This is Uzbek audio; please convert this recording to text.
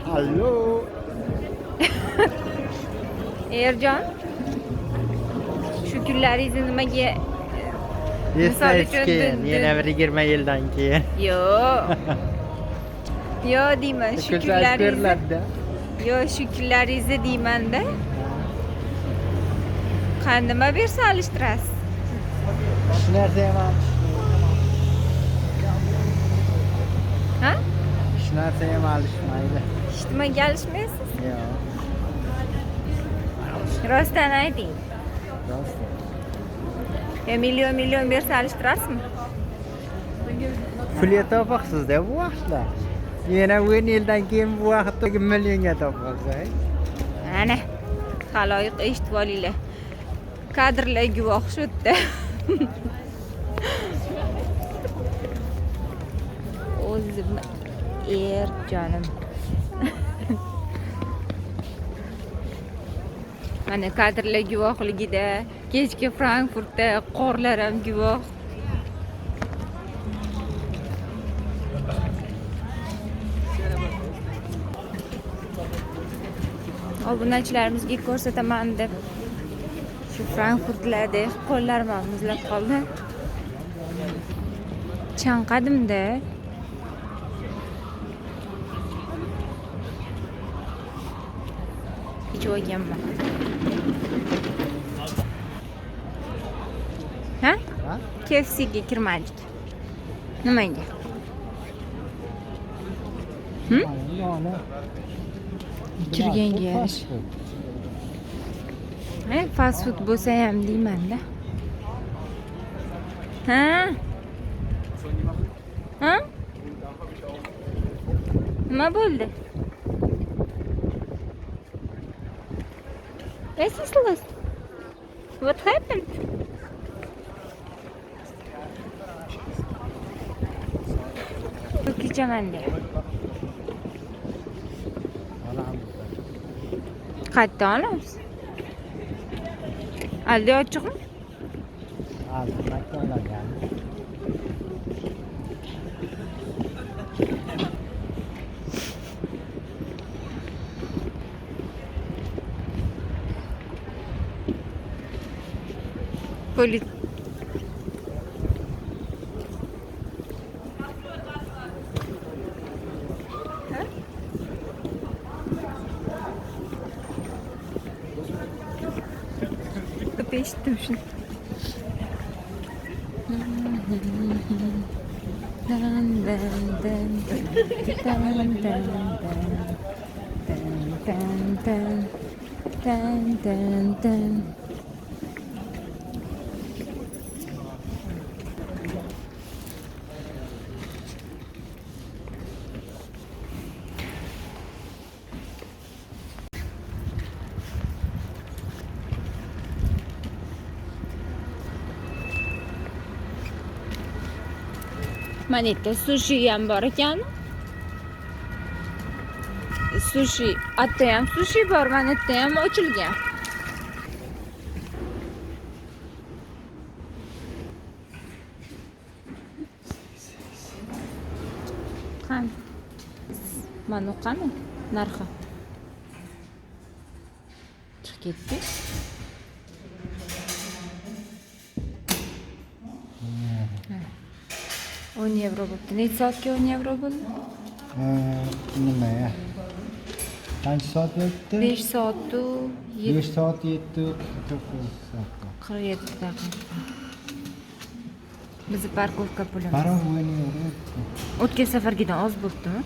Hallo. Erjon, shu kunlaringizni nimaga misol uchun Yana bir 20 yildan keyin. Yo deyman, shu kunlaringizni. Yo, shu kunlaringizni deyman-da. Nima bersa alishtirasiz? Shu narsa ham. Ha? Shu narsa ham alishmaydi. Hech nimaga alishmaysiz? Yo'q. Rostdan ayting. Rost. Million bersa alishtirasizmi? Pulga topasiz-da bu vaqtda. Yana 10 yildan keyin bu vaqtda millionga topasiz. Ana, xaloyiq eshitib olinglar. Kadrlar guvoh shu yerda. O'zim Erjonim. Mana kadrlar guvohligida kechki Frankfurtda qorlar ham guvoh. Obunachilarimizga ko'rsataman deb shu Frankfurtlarda qo'llarim ham muzlab qoldi. Chanqadim-da. Ichib olganman. Ha? KFCga kirmadik. Nimaga? Kirganga yarasha. Fast food bo'lsa ham deyman-da. Ha? Ha? Nima bo'ldi? Restless. What happened? Kechaman-da. Qayerdan olamiz? Aldi ochiqmi? Polis. Eshitdim shuni. Mana yerda sushi ham bor ekan. Sushi, atda ham sushi bor, mana yerda ham ochilgan. Qani? Mana qani? Narxi. Chiqib ketdi. 10 euro bo'ldi. Necha soatga 10 euro bo'ldi? Nima ya? Qancha soat o'tdi? 5 soat u 5 soat 7 soat. 47 daqiqa. Bizi parkovka pulimiz. Parov o'yni. O'tgan safargidan oz bo'ptimi?